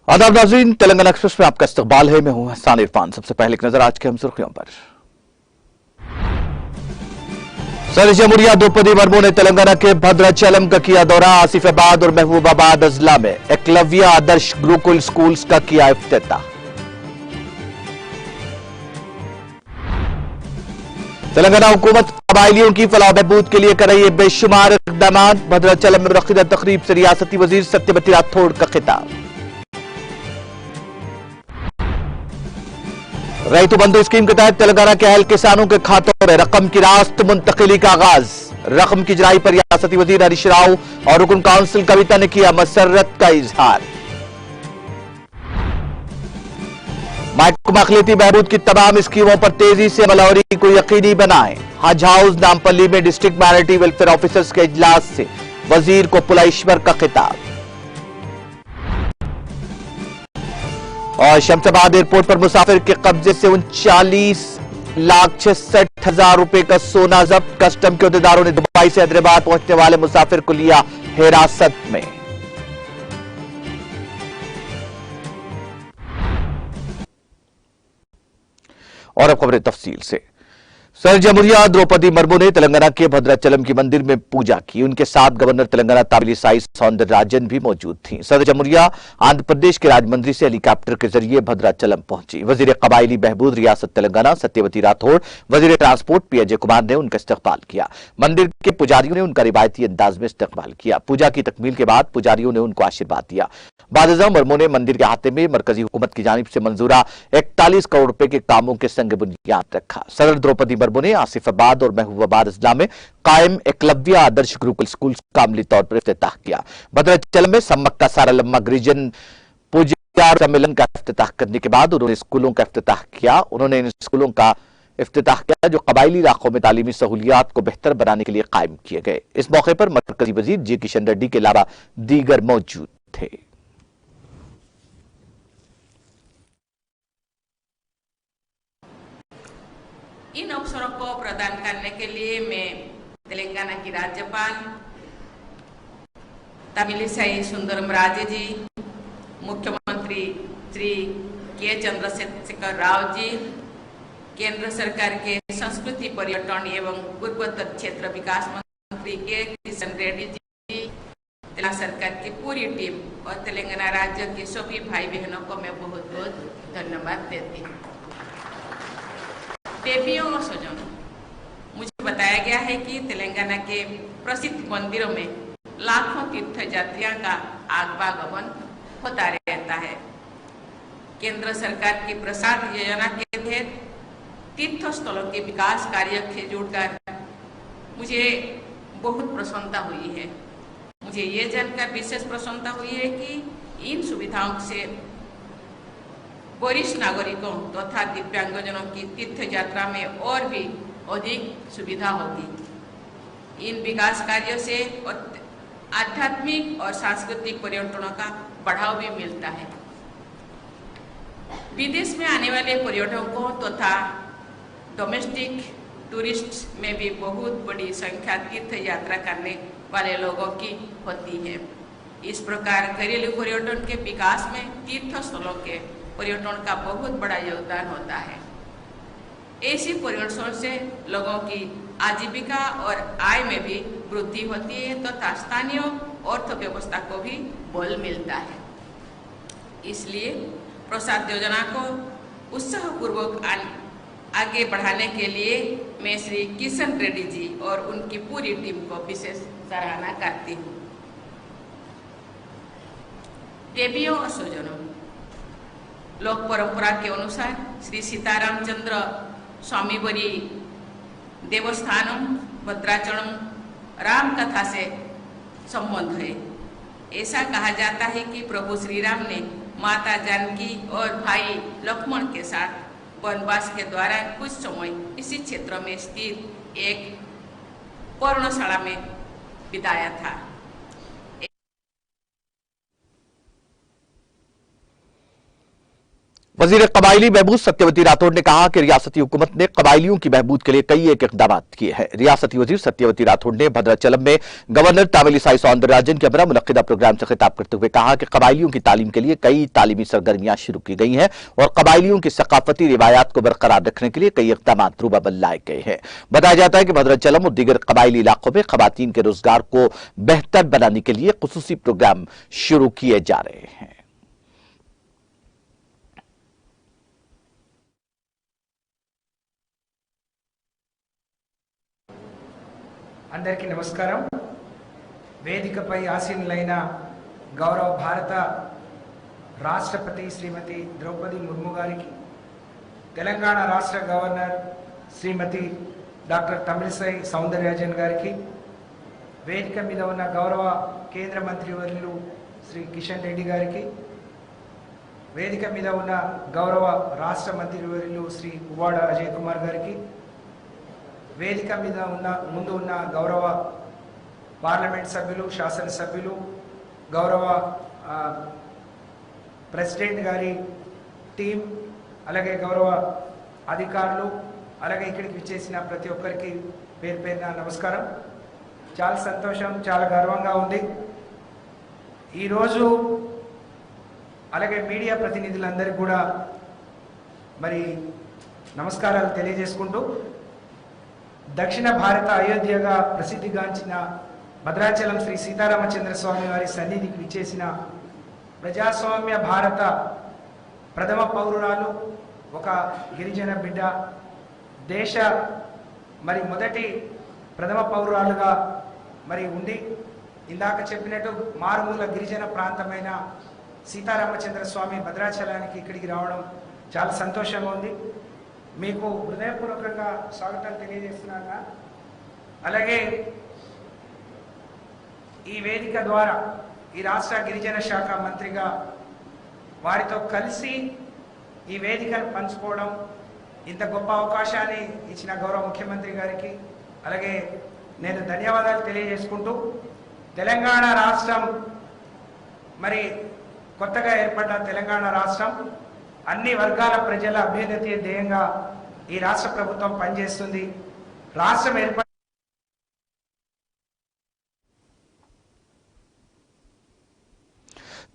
आदाब नाज़रीन, तेलंगाना एक्सप्रेस में आपका इस्तकबाल है। मैं हूं हसन इरफान। सबसे पहले एक नजर आज के हम सुर्खियों पर। सदर जमहूरिया द्रौपदी मुर्मू ने तेलंगाना के भद्राचलम का किया दौरा। आसिफाबाद और महबूबाबाद अजला में एकलव्य आदर्श गुरुकुल स्कूल्स का किया इफ्तिताह। तेलंगाना हुकूमत कबायलियों की फलाह बहबूद के लिए कर रही है बेशुमार इक़दामात। भद्राचलम में मुनक़िदा तक़रीब से रियासती वज़ीर सत्यवती राठौड़ का खिताब। रैतु बंधु स्कीम के तहत तेलंगाना के अहल किसानों के खातों में रकम की रास्त मुंतकिली का आगाज। रकम की जराई पर रियासती वज़ीर हरीश राव और रुकन काउंसिल कविता ने किया मसर्रत का इजहार। महकमा बहबूद की तमाम स्कीमों पर तेजी से अमलवरी को यकीनी बनाएं। हज हाउस नामपल्ली में डिस्ट्रिक्ट माइनॉरिटी वेलफेयर ऑफिसर्स के इजलास से वजीर को पुलाईश्वर का खिताब। और शमशाबाद एयरपोर्ट पर मुसाफिर के कब्जे से 39,66,000 रुपए का सोना जब्त। कस्टम के अहदेदारों ने दुबई से हैदराबाद पहुंचने वाले मुसाफिर को लिया हिरासत में। और अब खबरें तफसील से। सदर जमहूरिया द्रौपदी मुर्मू ने तेलंगाना के भद्राचलम की मंदिर में पूजा की। उनके साथ गवर्नर तेलंगाना तामिलिसाई सौंदरराजन भी मौजूद थीं। सदर जमहूरिया आंध्र प्रदेश के राज्यमंत्री से हेलीकॉप्टर के जरिए भद्राचलम पहुंची। वजीर कबायली बहबूद रियासत तेलंगाना सत्यवती राठौड़, वजीर ट्रांसपोर्ट पी अजय कुमार ने उनका इस्तकबाल किया। मंदिर के पुजारियों ने उनका रिवायती अंदाज में इस्तकबाल किया। पूजा की तकमील के बाद पुजारियों ने उनको आशीर्वाद दिया। बादशाह मुर्मू ने मंदिर के अहाते में मरकजी हुकूमत की जानिब से मंजूरा 41 करोड़ रुपए के कामों के संग बुनियाद रखा। सदर द्रौपदी मुर्मू ने आसिफाबाद और महबूबाबाद अजला में कायम एकलव्य आदर्श गुरुकुल स्कूल का अमली तौर पर इफ्तिताह किया। भद्राचलम में सम्मक्का सारालम्मा गिरिजन पूजा सम्मेलन का इफ्तिताह करने के बाद उन्होंने स्कूलों का इफ्तिताह किया। उन्होंने इन स्कूलों का इफ्तिताह किया जो कबायली इलाकों में तालीमी सहूलियात को बेहतर बनाने के लिए कायम किए गए। इस मौके पर मरकजी वजीर जी किशन रेड्डी के अलावा दीगर मौजूद थे। इन अवसरों को प्रदान करने के लिए मैं तेलंगाना की राज्यपाल तमिलिसाई सुंदरराजन जी, मुख्यमंत्री श्री के चंद्रशेखर राव जी, केंद्र सरकार के संस्कृति पर्यटन एवं पूर्वोत्तर क्षेत्र विकास मंत्री के किशन रेड्डी जी, तेलंगाना सरकार की पूरी टीम और तेलंगाना राज्य के सभी भाई बहनों को मैं बहुत बहुत धन्यवाद देती हूँ। देवियों और स्वजनों, मुझे बताया गया है कि तेलंगाना के प्रसिद्ध मंदिरों में लाखों तीर्थयात्रियों का आगमन होता रहता है। केंद्र सरकार की प्रसाद योजना के तहत तीर्थ स्थलों के विकास कार्य से जुड़कर मुझे बहुत प्रसन्नता हुई है। मुझे ये जानकर विशेष प्रसन्नता हुई है कि इन सुविधाओं से वरिष्ठ नागरिकों तथा दिव्यांगजनों की तीर्थ यात्रा में और भी अधिक सुविधा होगी। इन विकास कार्यों से आध्यात्मिक और सांस्कृतिक पर्यटनों का बढ़ावा भी मिलता है। विदेश में आने वाले पर्यटकों तथा डोमेस्टिक टूरिस्ट में भी बहुत बड़ी संख्या तीर्थ यात्रा करने वाले लोगों की होती है। इस प्रकार घरेलू पर्यटन के विकास में तीर्थ स्थलों के पर्यटन का बहुत बड़ा योगदान होता है। ऐसी पर्यटन से लोगों की आजीविका और आय में भी वृद्धि होती है तथा स्थानीय अर्थव्यवस्था को भी बल मिलता है। इसलिए प्रसाद योजना को उत्साहपूर्वक आगे बढ़ाने के लिए मैं श्री किशन रेड्डी जी और उनकी पूरी टीम को विशेष सराहना करती हूँ। देवियों और स्वजनों, लोक परंपरा के अनुसार श्री सीतारामचंद्र स्वामीवरी देवस्थानम भद्राचलम राम कथा से संबंध है। ऐसा कहा जाता है कि प्रभु श्री राम ने माता जानकी और भाई लक्ष्मण के साथ वनवास के दौरान कुछ समय इसी क्षेत्र में स्थित एक पर्णशाला में बिताया था। वजीर कबायली बहबूद सत्यवती राठौड़ ने कहा कि रियासती हुकूमत ने कबायलियों की बहबूद के लिए कई एक इकदाम किए हैं। रियासती वजीर सत्यवती राठौड़ ने भद्राचलम में गवर्नर तमिलिसाई सौंदरराजन के हमरा मुनक्किदा प्रोग्राम से खिताब करते हुए कहा कि कबायलियों की तालीम के लिए कई तालीमी सरगर्मियां शुरू की गई हैं और कबायलियों की सकाफती रिवायात को बरकरार रखने के लिए कई इकदाम रूबाबल लाए गए हैं। बताया जाता है कि भद्राचलम और दीगर कबायली इलाकों में खवातीन के रोजगार को बेहतर बनाने के लिए खुसूसी प्रोग्राम शुरू किए जा रहे हैं। అందరికీ నమస్కారం। వేదికపై ఆసీనులైన గౌరవ భారత రాష్ట్రపతి శ్రీమతి ద్రౌపది ముర్ము గారికి, తెలంగాణ రాష్ట్ర గవర్నర్ శ్రీమతి డాక్టర్ తమిళిసై సౌందరరాజన్ గారికి, వేదిక మీద ఉన్న గౌరవ కేంద్ర మంత్రివర్యులు శ్రీ కిషన్ రెడ్డి గారికి, వేదిక మీద ఉన్న గౌరవ రాష్ట్ర మంత్రివర్యులు శ్రీ పువ్వాడ అజయ్ కుమార్ గారికి, వేదిక మీద ముందు ఉన్న గౌరవ పార్లమెంట్ సభ్యులు, శాసనసభ్యులు, గౌరవ ప్రెసిడెంట్ గారి టీం, అలాగే గౌరవ అధికారులు, అలాగే ఇక్కడికి విచ్చేసిన ప్రతి ఒక్కరికి పేరు పేరున నమస్కారం। చాలా సంతోషం, చాలా గర్వంగా ఉంది ఈరోజు। అలాగే మీడియా ప్రతినిధులందరికీ కూడా మరి నమస్కారాలు తెలియజేసుకుంటూ, దక్షిణ భారత అయోధ్యగా ప్రసిద్ధిగాంచిన భద్రాచలం శ్రీ సీతారామచంద్ర స్వామి వారి సన్నిధికి విచ్చేసిన ప్రజాస్వామ్య భారత ప్రథమ పౌరురాలు, ఒక గిరిజన బిడ్డ, దేశ మరి మొదటి ప్రథమ పౌరురాలుగా మరి ఉండి, ఇందాక చెప్పినట్టు మారుమూల గిరిజన ప్రాంతమైన సీతారామచంద్ర స్వామి భద్రాచలానికి ఇక్కడికి రావడం చాలా సంతోషంగా ఉంది। మీకు హృదయపూర్వకంగా స్వాగతం తెలియజేస్తున్నాను। అలాగే ఈ వేదిక ద్వారా ఈ రాష్ట్ర గిరిజన శాఖ మంత్రిగా వారితో కలిసి ఈ వేదికను పంచుకోవడం, ఇంత గొప్ప అవకాశాన్ని ఇచ్చిన గౌరవ ముఖ్యమంత్రి గారికి అలాగే నేను ధన్యవాదాలు తెలియజేసుకుంటూ, తెలంగాణ రాష్ట్రం మరి కొత్తగా ఏర్పడ్డ తెలంగాణ రాష్ట్రం అన్ని వర్గాల ప్రజల అభ్యున్నతి ధ్యేయంగా ఈ రాష్ట్ర ప్రభుత్వం పనిచేస్తుంది। రాష్ట్రం ఏర్పడి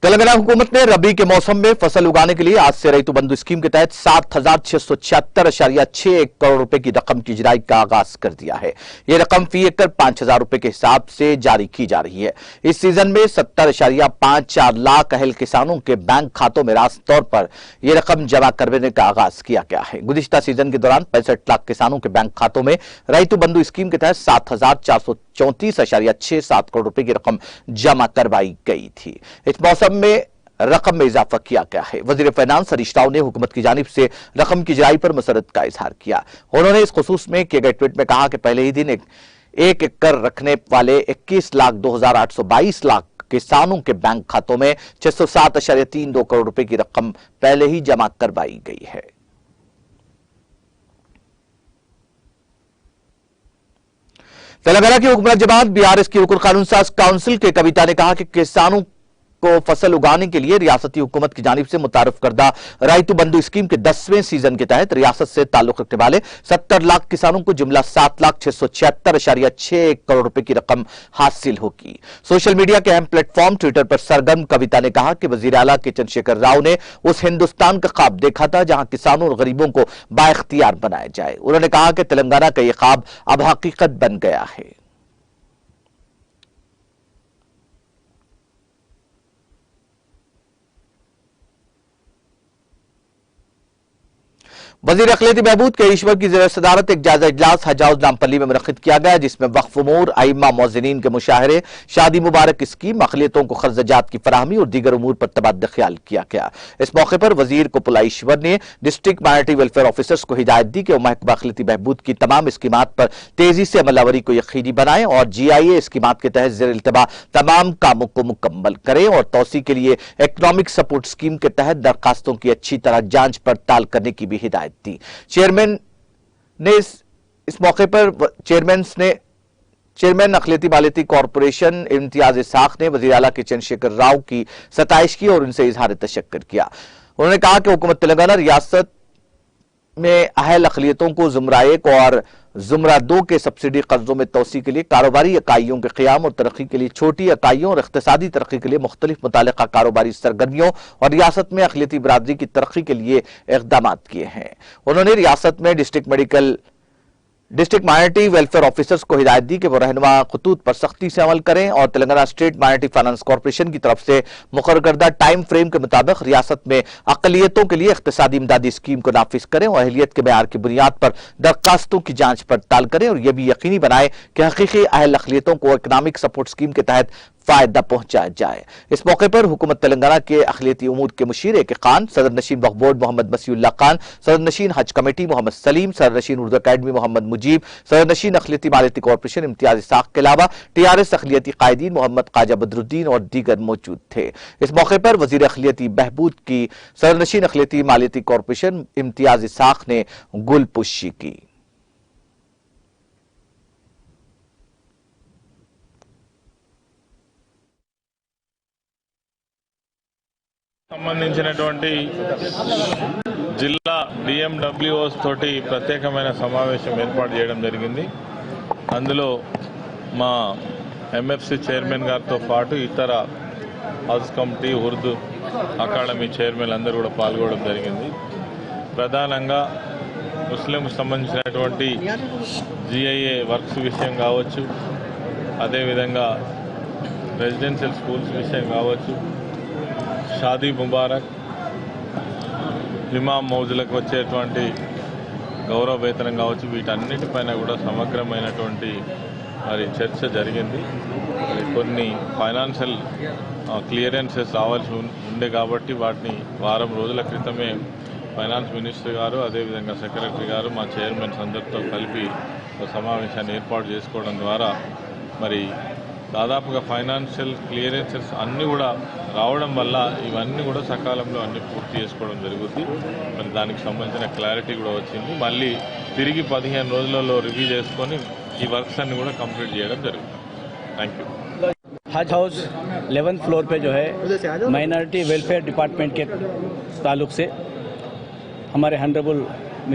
तेलंगाना हुकूमत ने रबी के मौसम में फसल उगाने के लिए आज से रईतु बंधु स्कीम के तहत 7,676.6 करोड़ रुपए की रकम की जारी का आगाज कर दिया है। यह रकम फी एकड़ 5,000 रुपए के हिसाब से जारी की जा रही है। इस सीजन में 70.54 लाख अहल किसानों के बैंक खातों में रास्ते तौर पर यह रकम जमा करवाने का आगाज किया गया है। गुज़िश्ता सीजन के दौरान 65 लाख किसानों के बैंक खातों में रईतु बंधु स्कीम के तहत 7,434.67 करोड़ रुपए की रकम जमा करवाई गई थी। इस मौसम में रकम में इजाफा किया गया है। वजीर फाइनेंस हरीश राव ने हुकूमत की जानिब से रकम की जारी पर मसरत का इजहार किया। उन्होंने इस खुसूस में किए गए ट्वीट में कहा कि पहले ही दिन एक एकड़ रखने वाले 21,02,822 लाख किसानों के बैंक खातों में 607.32 करोड़ रुपए की रकम पहले ही जमा करवाई गई है। तेलंगाना की हुकूमत जमात बीआरएस की रुकन कानून साज काउंसिल के कविता ने कहा कि किसानों को फसल उगाने के लिए रियासती हुकूमत की जानिब से मुतारफ करदा रईतु बंधु स्कीम के 10वें सीजन के तहत रियासत से ताल्लुक रखने वाले 70 लाख किसानों को जुमला 7,676.6 करोड़ रुपए की रकम हासिल होगी। सोशल मीडिया के अहम प्लेटफॉर्म ट्विटर पर सरगर्म कविता ने कहा कि वजीर आला के चंद्रशेखर राव ने उस हिंदुस्तान का ख्वाब देखा था जहां किसानों और गरीबों को बाइख्तियार बनाया जाए। उन्होंने कहा कि तेलंगाना का यह ख्वाब अब हकीकत बन गया है। वजीर अखिलती बहबूद के ईश्वर की सदारत एक जायजा इजलास हज हाउस नामपल्ली में मुनक्किद किया गया, जिसमें वक्फ उमूर, अइम्मा मोज़िनीन के मुशाहरे, शादी मुबारक स्कीम, अक़लियतों को खर्जात की फराहमी और दीगर उमूर पर तबादला ख्याल किया गया। इस मौके पर वजीर कुपला ईश्वर ने डिस्ट्रिक्ट माइनॉरिटी वेलफेयर ऑफिसर्स को हिदायत दी कि महकमा अखिलती बहबूद की तमाम स्कीमात पर तेजी से अमलावरी को यकीनी बनाएं और GIA स्कीमात के तहत ज़ेर इल्तबा तमाम कामों को मुकम्मल करें और तौसी के लिए इकनॉमिक सपोर्ट स्कीम के तहत दरखास्तों की अच्छी तरह जांच पड़ताल करने की भी हिदायत दी। चेयरमैन ने इस मौके पर चेयरमैन अखिलती मालियती कॉरपोरेशन इम्तियाज इसाक ने वज़ीर आला के चंद्रशेखर राव की सताइश की और उनसे इजहार तशक्कुर किया। उन्होंने कहा कि हुकूमत तेलंगाना रियासत में अहल अक़लियतों को ज़ुमरा 1 और ज़ुमरा 2 के सब्सिडी कर्जों में तोसी के लिए कारोबारी इकाइयों के क़याम और तरक्की के लिए छोटी इकाइयों और इक़्तिसादी तरक्की के लिए मुख्तलिफ मुताल्लिक़ा कारोबारी सरगर्मियों और रियासत में अक़लियती बरादरी की तरक्की के लिए इक़दाम किए हैं। उन्होंने रियासत में डिस्ट्रिक्ट माइनॉरिटी वेलफेयर ऑफिसर्स को हिदायत दी कि वो रहनुमा खतूत पर सख्ती से अमल करें और Telangana state minority finance corporation की तरफ से मुकर्रर करदा टाइम फ्रेम के मुताबिक रियासत में अक़लियतों के लिए इक़्तिसादी इमदादी स्कीम को नाफिज करें और अहलियत के मेयार की बुनियाद पर दरखास्तों की जांच पड़ताल करें और यह भी यकीनी बनाए कि हकीकी अहल अक़लियतों को इकनॉमिक सपोर्ट स्कीम के तहत फायदा पहुंचाया जाए। इस मौके पर हुकूमत तेलंगाना के अक़लियती उमूर के मुशीर ए खान, सदर नशीन वक्फ बोर्ड मोहम्मद मसीउल्लाह खान, सदर नशीन हज कमेटी मोहम्मद सलीम, सदर नशीन उर्दू अकेडमी मोहम्मद मुजीब, सदर नशीन अक़लियती मालियती कॉर्पोरेशन इम्तियाज इसाक के अलावा TRS अक़लियती कायदीन मोहम्मद ख्वाजा बदरुद्दीन और दीगर मौजूद थे। इस मौके पर वज़ीर अक़लियती बहबूद की सदर नशीन अक़लियती मालियती कॉर्पोरेशन इम्तियाज इसाक ने गुलपुशी की। సంబంధించినటువంటి జిల్లా DMWOs తోటి ప్రత్యేకమైన సమావేశం ఏర్పాటు చేయడం జరిగింది. అందులో మా MFC చైర్మన్ గారితో పాటు ఇతర హజ్ కమిటీ ఉర్దూ అకాడమీ చైర్మన్ అందరూ కూడా పాల్గొనడం జరిగింది. ప్రధానంగా ముస్లింకు సంబంధించినటువంటి GIA వర్క్స్ విషయం కావచ్చు, అదేవిధంగా రెసిడెన్షియల్ స్కూల్స్ విషయం కావచ్చు, షాదీ ముబారక్, ఇమాం మౌజులకు వచ్చేటువంటి గౌరవ వేతనం కావచ్చు, వీటన్నిటిపైన కూడా సమగ్రమైనటువంటి మరి చర్చ జరిగింది. కొన్ని ఫైనాన్షియల్ క్లియరెన్సెస్ రావాల్సి ఉండే కాబట్టి వాటిని వారం రోజుల క్రితమే ఫైనాన్స్ మినిస్టర్ గారు, అదేవిధంగా సెక్రటరీ గారు, మా చైర్మన్స్ అందరితో కలిపి ఒక సమావేశాన్ని ఏర్పాటు చేసుకోవడం ద్వారా మరి దాదాపుగా ఫైనాన్షియల్ క్లియరెన్సెస్ అన్నీ కూడా రావడం వల్ల ఇవన్నీ కూడా సకాలంలో అన్ని పూర్తి చేసుకోవడం జరుగుతుంది. మరి దానికి సంబంధించిన క్లారిటీ కూడా వచ్చింది. మళ్ళీ తిరిగి 15 రోజులలో రివ్యూ చేసుకొని ఈ వర్క్స్ అన్ని కూడా కంప్లీట్ చేయడం జరుగుతుంది. Thank you. हज हाउस 11th फ्लोर पे जो है माइनॉरिटी वेलफेयर डिपार्टमेंट के ताल्लुक से हमारे हॉनरेबल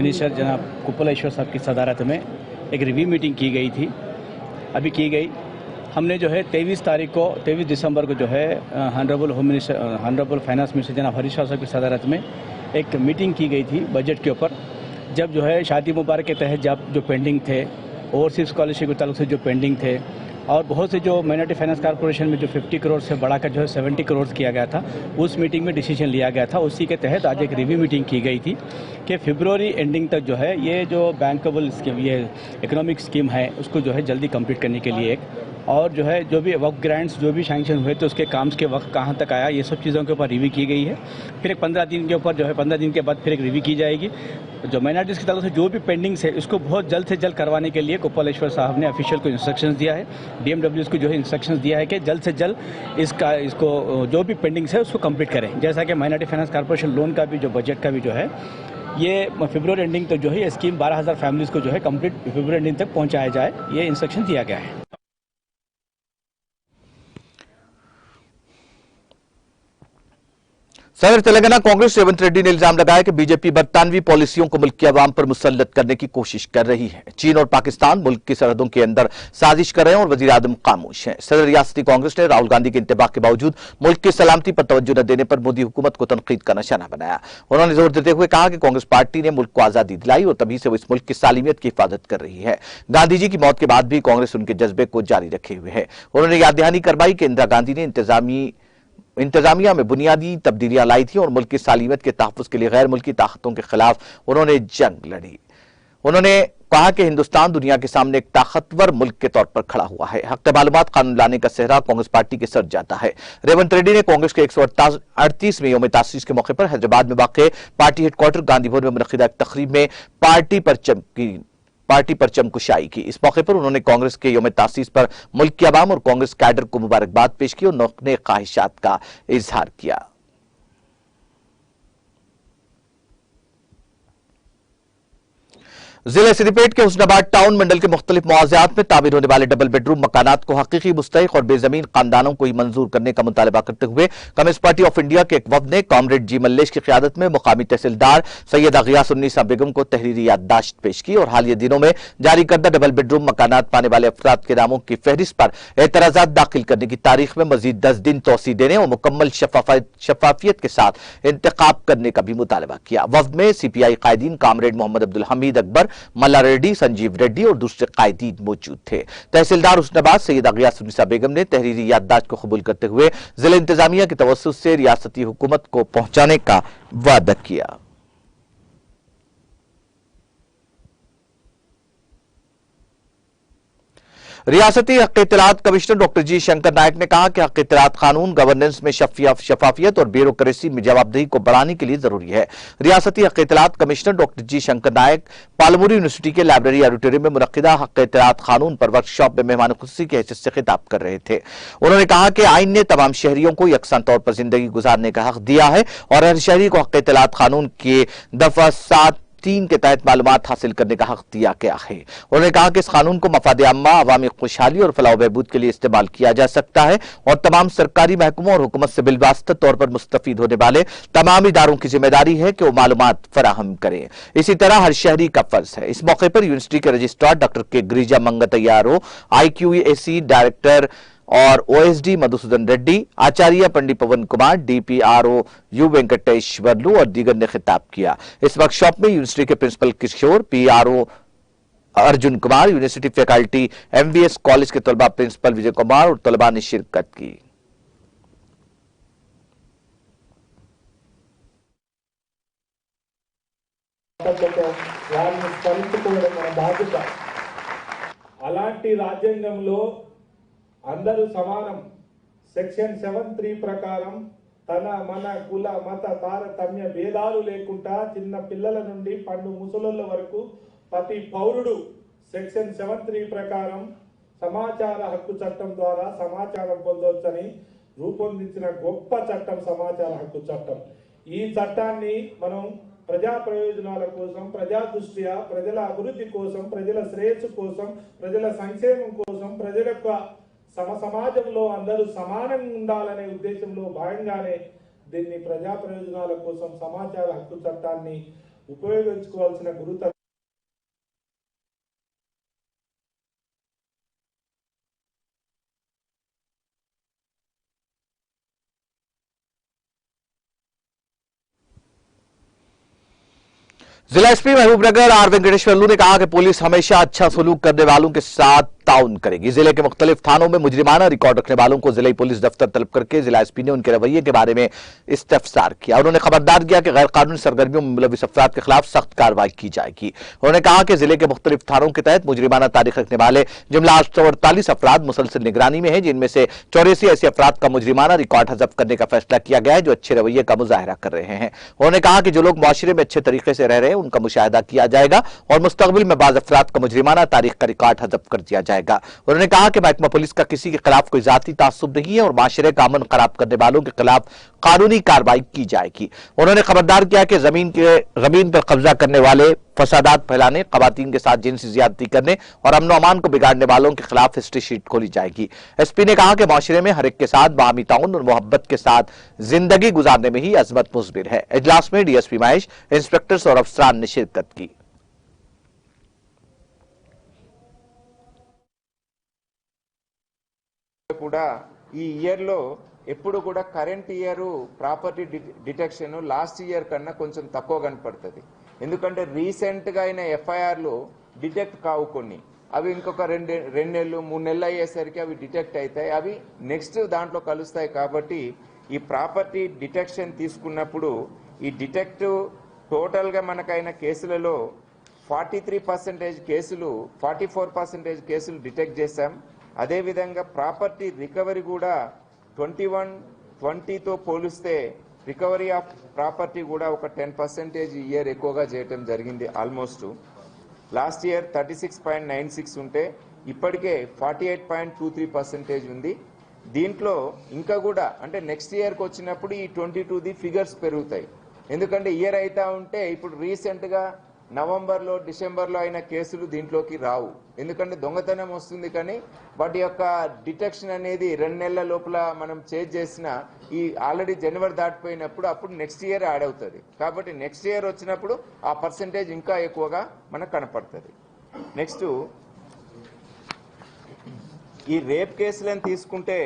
मिनिस्टर जनाब कुप्पलेश्वर साहब की सदारत में एक रिव्यू मीटिंग की गई थी, अभी की गई। हमने जो है 23 दिसंबर को जो है हॉनरेबल फाइनेंस मिनिस्टर जनाब हरीश राव साहब की सदारत में एक मीटिंग की गई थी बजट के ऊपर। जब जो है शादी मुबारक के तहत जब जो पेंडिंग थे, ओवरसीज स्कॉलरशिप के ताल्लुक से जो पेंडिंग थे, और बहुत से जो माइनॉरिटी फाइनेंस कॉर्पोरेशन में जो 50 करोड़ से बढ़ाकर जो है 70 करोड़ किया गया था, उस मीटिंग में डिसीजन लिया गया था। उसी के तहत आज एक रिव्यू मीटिंग की गई थी कि फरवरी एंडिंग तक जो है ये जो बैंकेबल स्कीम, ये इकोनॉमिक स्कीम है, उसको जो है जल्दी कंप्लीट करने के लिए और जो है जो भी वक्त ग्रांट्स जो भी सैंक्शन हुए तो उसके काम के वक्त कहाँ तक आया, ये सब चीज़ों के ऊपर रिव्यू की गई है। फिर एक 15 दिन के ऊपर जो है 15 दिन के बाद फिर एक रिव्यू की जाएगी। जो माइनॉरिटीज़ की तरफ से जो भी पेंडिंग्स है उसको बहुत जल्द से जल्द करवाने के लिए कुप्पलेश्वर साहब ने ऑफिशियल को इंस्ट्रक्शंस दिया है, DMWs को जो है इंस्ट्रक्शंस दिया है कि जल्द से जल्द इसको जो भी पेंडिंग्स है उसको कंप्लीट करें। जैसा कि माइनॉरिटी फाइनेंस कॉर्पोरेशन लोन का भी जो बजट का भी जो है ये फरवरी एंडिंग तक जो है ये स्कीम 12,000 फैमिलीज़ को जो है कंप्लीट फरवरी एंडिंग तक पहुँचाया जाए, ये इंस्ट्रक्शन दिया गया है। सदर तेलंगाना कांग्रेस रेवंत रेड्डी ने इल्जाम लगाया कि बीजेपी बरतानवी पॉलिसियों को मुल्क की आवाम पर मुसल्लत करने की कोशिश कर रही है। चीन और पाकिस्तान मुल्क की सरहदों के अंदर साजिश कर रहे हैं और वजीर आजम खामोश हैं। सदर रियासती कांग्रेस ने राहुल गांधी के इंतबाह के बावजूद मुल्क की सलामती पर तवज्जो न देने पर मोदी हुकूमत को तनकीद का निशाना बनाया। उन्होंने जोर देते हुए कहा कि कांग्रेस पार्टी ने मुल्क को आजादी दिलाई और तभी से वो इस मुल्क की सालिमियत की हिफाजत कर रही है। गांधी जी की मौत के बाद भी कांग्रेस उनके जज्बे को जारी रखे हुए है। उन्होंने याद दहानी करवाई कि इंदिरा गांधी ने इंतजामिया में बुनियादी तब्दीलियां लाई थी और मुल्क की सालिमियत के तहफ़्फ़ुज़ के लिए गैर मुल्की ताकतों के खिलाफ उन्होंने जंग लड़ी। उन्होंने कहा कि हिंदुस्तान दुनिया के सामने एक ताकतवर मुल्क के तौर पर खड़ा हुआ है। हक़ मालूमात कानून लाने का सेहरा कांग्रेस पार्टी के सर जाता है। रेवंत रेड्डी ने कांग्रेस के 138वें यौम तासीस के मौके पर हैदराबाद में वाक़ पार्टी हेडक्वार्टर गांधी भवन में मुनक़िदा तक़रीब में पार्टी परचम कुशाई की। इस मौके पर उन्होंने कांग्रेस के यौम तासीस पर मुल्क की आवाम और कांग्रेस कैडर को मुबारकबाद पेश की और नौकने ख्वाहिशात का इजहार किया। जिले सिद्दीपेट के हुस्नाबाद टाउन मंडल के मुख्तलिफ मुआवजात में तामीर होने वाले डबल बेडरूम मकानात को हकीकी मुस्तहिक और बेजमीन खानदानों को ही मंजूर करने का मुतालबा करते हुए कम्युनिस्ट पार्टी ऑफ इंडिया के एक वफद ने कॉमरेड जी मल्लेश की क़ियादत में मुकामी तहसीलदार सैयदा गियासुन्निसा बेगम को तहरीरी याददाश्त पेश की और हालिया दिनों में जारी करदा डबल बेडरूम मकानात पाने वाले अफराद के नामों की फहरिस्त पर एतराजात दाखिल करने की तारीख में मजीद 10 दिन तोसी देने और मुकम्मल शफाफियत के साथ इंतखाब करने का भी मुतालबा किया। वफद में CPI कायदीन कॉमरेड मोहम्मद अब्दुल हमीद अकबर, मल्ला रेड्डी, संजीव रेड्डी और दूसरे कायदीन मौजूद थे। तहसीलदार हुस्नाबाद सैयदा गियासुन्निसा बेगम ने तहरीरी याददाश्त को कबूल करते हुए जिला इंतजामिया की तवस्सुत से रियासती हुकूमत को पहुंचाने का वादा किया। रियासती हक इत्तलात कमिश्नर डॉक्टर जी शंकर नायक ने कहा कि हक इत्तलात कानून गवर्नेंस में शफाफियत और ब्यूरोक्रेसी में जवाबदेही को बढ़ाने के लिए जरूरी है। रियासती हक इत्तलात कमिश्नर डॉक्टर जी शंकर नायक पालमपुर यूनिवर्सिटी के लाइब्रेरी ऑडिटोरियम में मुनक्किदा हक इत्तलात कानून पर वर्कशॉप में मेहमान खुसूसी की हैसियत से खिताब कर रहे थे। उन्होंने कहा कि आइन ने तमाम शहरियों को यकसान तौर पर जिंदगी गुजारने का हक दिया है और हर शहरी को हक इत्तलात कानून के दफा 7(3) के तहत मालूमात हासिल करने का हक दिया गया है। उन्होंने कहा कि इस कानून को मफाद आम्मा, अवामी खुशहाली और फलाह बहबूद के लिए इस्तेमाल किया जा सकता है और तमाम सरकारी महकमों और हुकूमत से बिलवास्ता तौर पर मुस्तफीद होने वाले तमाम इदारों की जिम्मेदारी है कि वो मालूमात फराहम करें। इसी तरह हर शहरी का फर्ज है। इस मौके पर यूनिवर्सिटी के रजिस्ट्रार डॉक्टर के गिरिजा मंगतयारो, IQAC डायरेक्टर और OSD मधुसूदन रेड्डी, आचार्य पंडित पवन कुमार, DPRO U वेंकटेश्वरलू और दीगर ने खिताब किया। इस वर्कशॉप में यूनिवर्सिटी के प्रिंसिपल किशोर, PRO Arjun Kumar, university faculty MVS college के तलबा प्रिंसिपल विजय कुमार और तलबा ने शिरकत की। అలాంటి రాజ్యాంగంలో అందరూ సమానం సెక్షన్ 7(3) ప్రకారం తన మన కుల మత తారతమ్య భేదాలు లేకుండా చిన్న పిల్లల నుండి పండు ముసలోళ్ళ వరకు ప్రతి పౌరుడు సెక్షన్ 7(3) ప్రకారం సమాచార హక్కు చట్టం ద్వారా సమాచారం పొందవచ్చని రూపొందించిన గొప్ప చట్టం సమాచార హక్కు చట్టం। ఈ చట్టాన్ని మనం ప్రజా ప్రయోజనాల కోసం, ప్రజా దృష్ట్యా, ప్రజల అభివృద్ధి కోసం, ప్రజల శ్రేయస్సు కోసం, ప్రజల సంక్షేమం కోసం, ప్రజల యొక్క సమాజంలో అందరూ సమానంగా ఉండాలనే ఉద్దేశంలో భాగంగానే దీన్ని ప్రజా ప్రయోజనాల కోసం సమాచార హక్కు చట్టాన్ని ఉపయోగించుకోవాల్సిన గురుతర जिला SP महबूबनगर R वेंकटेश्वरलू ने कहा कि पुलिस हमेशा अच्छा सलूक करने वालों के साथ ताउन करेगी। जिले के मुख्तलिफ थानों में मुजरिमाना रिकॉर्ड रखने वालों को जिला पुलिस दफ्तर तलब करके जिला SP ने उनके रवैये के बारे में इस्तफसार किया। उन्होंने खबरदार किया कि गैर कानूनी सरगर्मियों में मुलविस अफराद के खिलाफ सख्त कार्रवाई की जाएगी। उन्होंने कहा कि जिले के मुख्तलिफ थानों के तहत मुजरिमाना तारीख रखने वाले जुमला 848 अफराद मुसलसल निगरानी में है, जिनमें से 84 ऐसे अफराद का मुजरिमाना रिकॉर्ड हजफ करने का फैसला किया गया है जो अच्छे रवैये का मुजाहरा कर रहे हैं। उन्होंने कहा कि जो लोग मुआशरे में अच्छे तरीके से रह रहे हैं उनका मुशाहिदा किया जाएगा और मुस्तकबिल में बाज़ अफराद का मुजरिमाना तारीख का रिकॉर्ड हजफ कर दिया जाएगा। उन्होंने कहा कि महकमा पुलिस का किसी के खिलाफ कोई जाती तासुब नहीं है और माशरे का अमन खराब करने वालों के खिलाफ कानूनी कार्रवाई की जाएगी। उन्होंने खबरदार किया कि जमीन पर कब्जा करने वाले, फसादात फैलाने, खवातीन के साथ जिनसी ज्यादती करने और अमन अमान को बिगाड़ने वालों के खिलाफ हिस्ट्री शीट खोली जाएगी। SP ने कहा कि माशरे में हर एक के साथ बाहमी ताउन और मोहब्बत के साथ जिंदगी गुजारने में ही अजमत मुस्बिर है। इजलास में DSP महेश, इंस्पेक्टर्स और अफसरान ने शिरकत की। కూడా ఈ ఇయర్ లో ఎప్పుడు కూడా current year property detection last year కన్నా కొంచెం తక్కువ కనపడుతుంది। ఎందుకంటే రీసెంట్ గా అయిన FIRలు డిటెక్ట్ కావు కొన్ని, అవి ఇంకొక 2 నెలలు 3 నెలలు అయ్యేసరికి అవి డిటెక్ట్ అవుతాయి, అవి నెక్స్ట్ దాంట్లో కలుస్తాయి। కాబట్టి ఈ ప్రాపర్టీ డిటెక్షన్ తీసుకున్నప్పుడు ఈ డిటెక్ట్ టోటల్ గా మనకైన కేసులలో 43% కేసులు 44% కేసులు డిటెక్ట్ చేశాం। అదే విధంగా ప్రాపర్టీ రికవరీ కూడా 21-20తో పోలిస్తే రికవరీ ఆఫ్ ప్రాపర్టీ కూడా ఒక 10% ఇయర్ ఎక్కువగా చేయటం జరిగింది। ఆల్మోస్ట్ లాస్ట్ ఇయర్ 36.96 ఉంటే ఇప్పటికే 48.23% ఉంది। దీంట్లో ఇంకా కూడా అంటే నెక్స్ట్ ఇయర్కి వచ్చినప్పుడు ఈ 22ది ఫిగర్స్ పెరుగుతాయి। ఎందుకంటే ఇయర్ అయితే ఉంటే ఇప్పుడు రీసెంట్గా నవంబర్లో డిసెంబర్లో అయిన కేసులు దీంట్లోకి రావు. ఎందుకంటే దొంగతనం వస్తుంది కానీ వాటి యొక్క డిటెక్షన్ అనేది 2 నెలల లోపల మనం చేంజ్ చేసిన ఈ ఆల్రెడీ జనవరి దాటిపోయినప్పుడు అప్పుడు నెక్స్ట్ ఇయర్ యాడ్ అవుతుంది. కాబట్టి నెక్స్ట్ ఇయర్ వచ్చినప్పుడు ఆ పర్సెంటేజ్ ఇంకా ఎక్కువగా మనకు కనపడుతుంది. నెక్స్ట్ ఈ రేప్ కేసులను తీసుకుంటే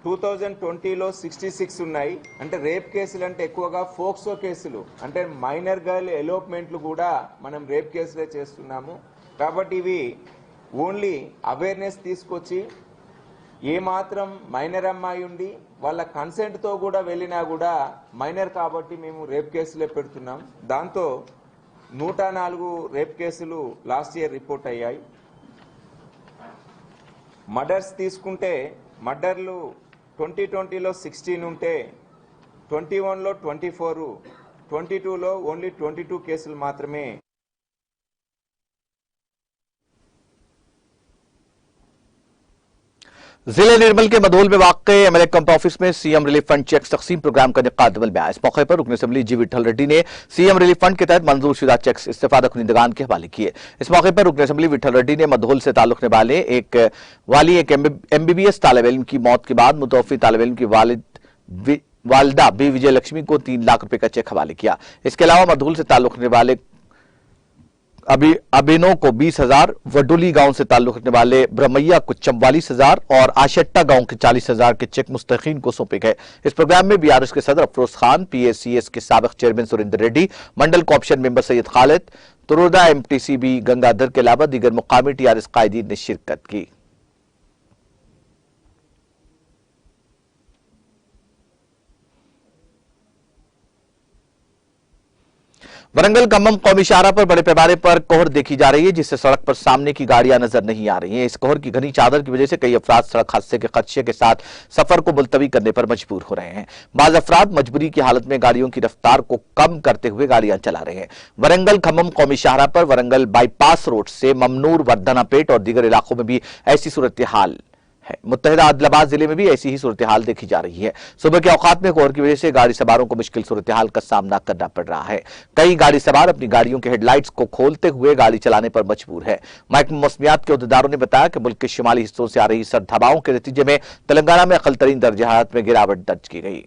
2020లో 66 ఉన్నాయి. అంటే రేప్ కేసులు అంటే ఎక్కువగా ఫోక్సో కేసులు, అంటే మైనర్ గర్ల్ ఎలోప్మెంట్లు కూడా మనం రేప్ కేసులే చేస్తున్నాము. కాబట్టి ఇవి ఓన్లీ అవేర్నెస్ తీసుకొచ్చి ఏమాత్రం మైనర్ అమ్మాయి ఉండి వాళ్ళ కన్సెంట్తో కూడా వెళ్ళినా కూడా మైనర్ కాబట్టి మేము రేప్ కేసులే పెడుతున్నాం. దాంతో 104 రేప్ కేసులు లాస్ట్ ఇయర్ రిపోర్ట్ అయ్యాయి. మర్డర్స్ తీసుకుంటే మర్డర్లు 2020లో 16 ఉంటే 21లో 24, 22లో ఓన్లీ 22 కేసులు మాత్రమే. जिले निर्मल के मधोल में वाक़ एमएलए कैंप ऑफिस में सीएम रिलीफ फंड चेक तकसीम प्रोग्राम का इनेकाद अमल में आया। इस मौके पर रुकन असेंबली जी विठल रेड्डी ने सीएम रिलीफ फंड के तहत मंजूर शुदा चेक्स इस्तेफादा कुनिंदगान के हवाले किए। इस मौके पर रुकन असेंबली विठल रेड्डी ने मधोल से ताल्लुक वाले एक एमबीबीएस तालिब इल्म की मौत के बाद मुतवफ़ी तालिब इल्म की वालिदा बी विजय लक्ष्मी को 3 लाख रुपए का चेक हवाले किया। इसके अलावा मधोल से ताल्लुक रखने वाले अभिनो को 20,000, वडोली गांव से ताल्लुक रखने वाले ब्रह्मैया को 44,000 और आशट्टा गांव के 40,000 के चेक मुस्तकीन को सौंपे गए। इस प्रोग्राम में बीआरएस के सदर अफरोज खान, पीएसीएस के साबिक चेयरमैन सुरेंद्र रेड्डी, मंडल कोऑप्शन मेंबर सैयद खालिद, तुरुदा एमटीसीबी गंगाधर के अलावा दीगर मुकामी टीआरएस कायदीन ने शिरकत की। वरंगल खम्मम कौमी शाहरा पर बड़े पैमाने पर कोहर देखी जा रही है, जिससे सड़क पर सामने की गाड़ियां नजर नहीं आ रही हैं। इस कोहर की घनी चादर की वजह से कई अफराद सड़क हादसे के खदशे के साथ सफर को मुलतवी करने पर मजबूर हो रहे हैं। बाज अफराद मजबूरी की हालत में गाड़ियों की रफ्तार को कम करते हुए गाड़ियां चला रहे हैं। वरंगल खम्मम कौमी शाहरा पर वरंगल बाईपास रोड से ममनूर, वर्धनापेट और दीगर इलाकों में भी ऐसी सूरत हाल है। मुत्तहिदा आदिलाबाद जिले में भी ऐसी ही सूरत हाल देखी जा रही है। सुबह के औकात में कोहर की वजह से गाड़ी सवारों को मुश्किल सूरत हाल का सामना करना पड़ रहा है। कई गाड़ी सवार अपनी गाड़ियों के हेडलाइट्स को खोलते हुए गाड़ी चलाने पर मजबूर है। महकमा मौसमियात के अहदेदारों ने बताया कि मुल्क के शिमाली हिस्सों से आ रही सर्द हवाओं के नतीजे में तेलंगाना में अकलतरीन दर्जा हरारत में गिरावट दर्ज की गई।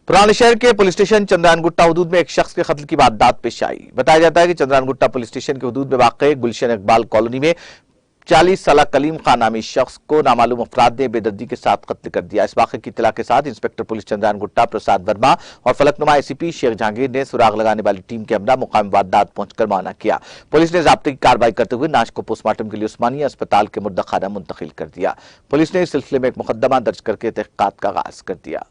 पुराने शहर के पुलिस स्टेशन चंद्रानगुट्टा हदूद में एक शख्स के कत्ल की वारदात पेश आई। बताया जाता है कि चंद्रानगुट्टा पुलिस स्टेशन के हदूद में वाक़ गुलशन इकबाल कॉलोनी में 40 साल कलीम खान नामी शख्स को नामालूम अफराद ने बेदर्दी के साथ कत्ल कर दिया। इस वाक़े की इत्तला के साथ इंस्पेक्टर पुलिस चंद्रानगुट्टा प्रसाद वर्मा और फलकनुमा एसीपी शेख जहांगीर ने सुराग लगाने वाली टीम के हमरा मुकाम वारदात पहुंचकर मुआयना किया। पुलिस ने ज़ाब्ते की कार्रवाई करते हुए नाश को पोस्टमार्टम के लिए उस्मानिया अस्पताल के मुर्दा मुंतकिल कर दिया। पुलिस ने इस सिलसिले में एक मुकदमा दर्ज करके तहक़ीक़ात का आगाज कर दिया।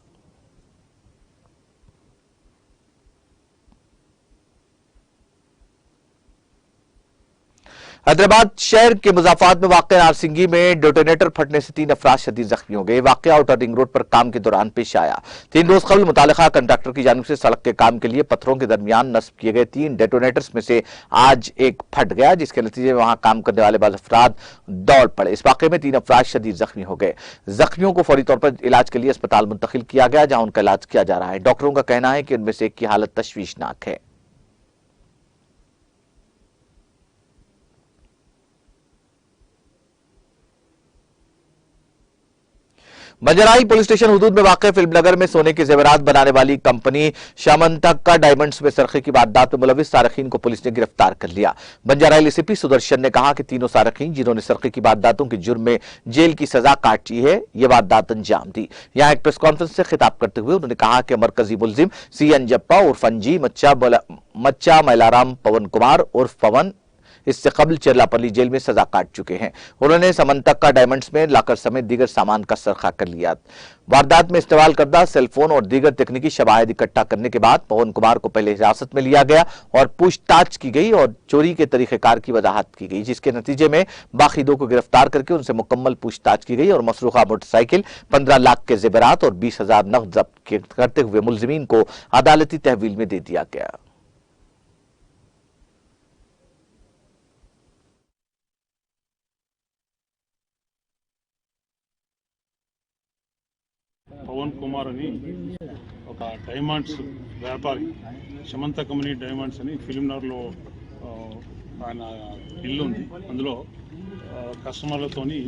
हैदराबाद शहर के मुजाफात में वाक़ नारसिंगी में डेटोनेटर फटने से 3 अफराद शदीद जख्मी हो गए। वाक़ आउटर रिंग रोड पर काम के दौरान पेश आया। 3 रोज कबल मुतालिका कंट्रैक्टर की जानिब से सड़क के काम के लिए पत्थरों के दरमियान नस्ब किए गए 3 डेटोनेटर्स में से आज एक फट गया, जिसके नतीजे में वहां काम करने वाले बाज़ अफराद दौड़ पड़े। इस वाक़े में 3 अफराद शदीद जख्मी हो गए। जख्मियों को फौरी तौर पर इलाज के लिए अस्पताल मुंतकिल किया गया, जहां उनका इलाज किया जा रहा है। डॉक्टरों का कहना है कि उनमें से एक की हालत तशवीशनाक है। बंजराई पुलिस स्टेशन हुदूद में वाक़ फिल्मनगर में सोने के जेवरात बनाने वाली कंपनी शामंतका डायमंड्स में सरखे की वारदात में मुलविस सारखीन को पुलिस ने गिरफ्तार कर लिया। बंजराई एसीपी सुदर्शन ने कहा कि तीनों सारखीन जिन्होंने सरखे की वारदातों के जुर्म में जेल की सजा काटी है, ये वारदात अंजाम दी। यहां एक प्रेस कॉन्फ्रेंस से खिताब करते हुए उन्होंने कहा कि मरकजी मुलजिम सी अंजप्पा उर्फ अंजी, मच्चा मैलाराम पवन कुमार उर्फ पवन इससे कबल चिरलापल्ली जेल में सजा काट चुके हैं। उन्होंने समंतका डायमंड्स में लाकर समेत दीगर सामान का सरखा कर लिया। वारदात में इस्तेमाल करदा सेलफोन और दीगर तकनीकी शवाहिद इकट्ठा करने के बाद पवन कुमार को पहले हिरासत में लिया गया और पूछताछ की गई और चोरी के तरीकेकार की वजाहत की गई, जिसके नतीजे में बाकी 2 को गिरफ्तार करके उनसे मुकम्मल पूछताछ की गई और मसरूखा मोटरसाइकिल, 15 लाख के जेवरात और 20,000 नकद जब्त करते हुए मुलजिमीन को अदालती तहवील में दे दिया गया। పవన్ కుమార్ అని ఒక డైమండ్స్ వ్యాపారి, సమంత కంపెనీ డైమండ్స్ అని ఫిలింనగర్లో ఆయన ఇల్లు ఉంది. అందులో కస్టమర్లతోని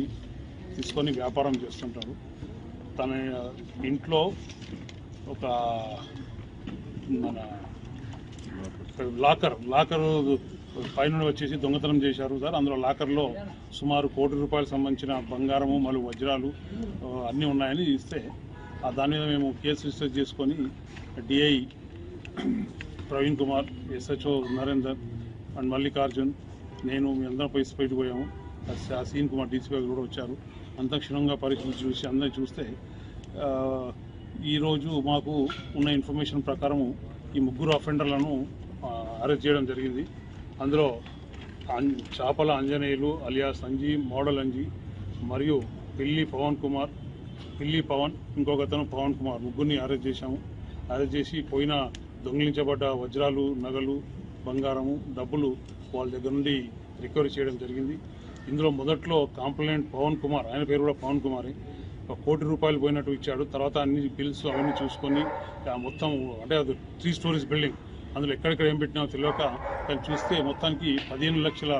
తీసుకొని వ్యాపారం చేస్తుంటాడు. తన ఇంట్లో ఒక మన లాకర్ పైన వచ్చేసి దొంగతనం చేశారు సార్. అందులో లాకర్లో సుమారు ₹1 కోటి సంబంధించిన బంగారము మరియు వజ్రాలు అన్నీ ఉన్నాయని ఇస్తే దాని మీద మేము కేసు రిజిస్టర్ చేసుకొని DI Praveen Kumar, SHO Narender and Mallikarjun, నేను మీ అందరం బయటకు పోయాము. సీన్ కుమార్ డీసీపీ కూడా వచ్చారు. అంత క్షుణ్ణంగా పరిస్థితి చూసి అందరూ చూస్తే ఈరోజు మాకు ఉన్న ఇన్ఫర్మేషన్ ప్రకారము ఈ 3 అఫెండర్లను అరెస్ట్ చేయడం జరిగింది. అందులో చాపల అంజనేయులు అలియాస్ అంజీ, మోడల్ అంజీ మరియు పిల్లి పవన్, ఇంకొకతను పవన్ కుమార్, ముగ్గురిని అరెస్ట్ చేశాము. అరెస్ట్ చేసి పోయిన దొంగిలించబడ్డ వజ్రాలు, నగలు, బంగారము, డబ్బులు వాళ్ళ దగ్గర నుండి రికవరీ చేయడం జరిగింది. ఇందులో మొదట్లో కంప్లైంట్ పవన్ కుమార్, ఆయన పేరు కూడా పవన్ కుమారే, ₹1 కోటి పోయినట్టు ఇచ్చాడు. తర్వాత అన్ని బిల్స్ అవన్నీ చూసుకొని మొత్తం అంటే అది 3 స్టోరీస్ బిల్డింగ్, అందులో ఎక్కడెక్కడ ఏం పెట్టినామో తెలియక దాన్ని చూస్తే మొత్తానికి 15 లక్షల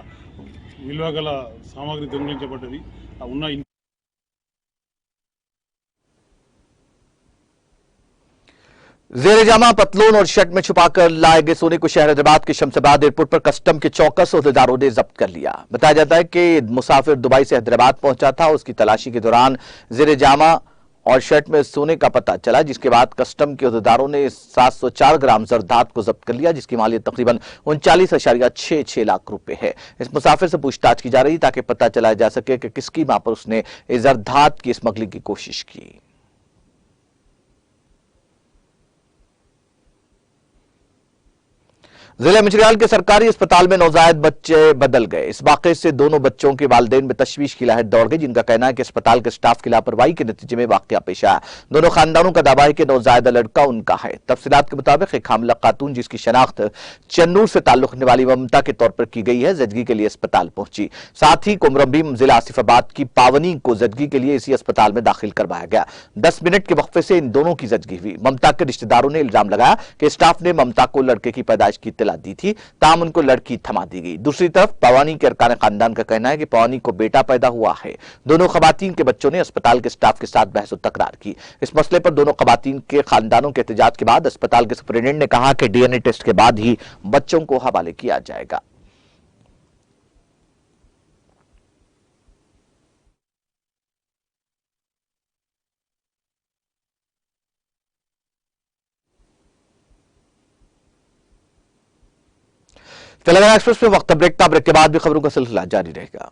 విలువ గల సామాగ్రి దొంగిలించబడ్డది. ఉన్న जेर जामा पतलून और शर्ट में छुपाकर लाए गए सोने को शहर हैदराबाद के शमशाबाद एयरपोर्ट पर कस्टम के चौकस अहदेदारों ने जब्त कर लिया। बताया जाता है कि मुसाफिर दुबई से हैदराबाद पहुंचा था। उसकी तलाशी के दौरान जेर जामा और शर्ट में सोने का पता चला, जिसके बाद कस्टम के अहदेदारों ने 704 ग्राम जरदात को जब्त कर लिया, जिसकी मालियत तकरीबन 39.66 लाख रुपए है। इस मुसाफिर से पूछताछ की जा रही ताकि पता चला जा सके कि किसकी मां पर उसने जरदात की स्मगलिंग की कोशिश की। जिला मिचरियाल के सरकारी अस्पताल में नवजायद बच्चे बदल गए। इस वाकये से दोनों बच्चों के वालिदैन में तशवीश की लहर दौड़ गई, जिनका कहना है कि अस्पताल के स्टाफ की लापरवाही के नतीजे में वाकया पेश आया। दोनों खानदानों का दावा है कि नवजायदा लड़का उनका है। तफसीलात के मुताबिक एक हामिला खातून, जिसकी शनाख्त चन्नूर से ताल्लुक रखने वाली ममता के तौर पर की गई है, जदगी के लिए अस्पताल पहुंची। साथ ही कोमरम्बीम जिला आसिफाबाद की पावनी को जदगी के लिए इसी अस्पताल में दाखिल करवाया गया। 10 मिनट के वक्फे से इन दोनों की जदगी हुई। ममता के रिश्तेदारों ने इल्जाम लगाया कि स्टाफ ने ममता को लड़के की पैदाइश की इत्तला दी थी, ताम उनको लड़की थमा दी गई। दूसरी तरफ पवानी के अरकान खानदान का कहना है कि पवानी को बेटा पैदा हुआ है। दोनों खवातीन के बच्चों ने अस्पताल के स्टाफ के साथ बहस और तकरार की। इस मसले पर दोनों खवातीन के खानदानों के एहतजाज के बाद अस्पताल के सुपरिटेंडेंट ने कहा कि डीएनए टेस्ट के बाद ही बच्चों को हवाले किया जाएगा। तेलंगाना एक्सप्रेस में वक्त ब्रेक था। ब्रेक के बाद भी खबरों का सिलसिला जारी रहेगा।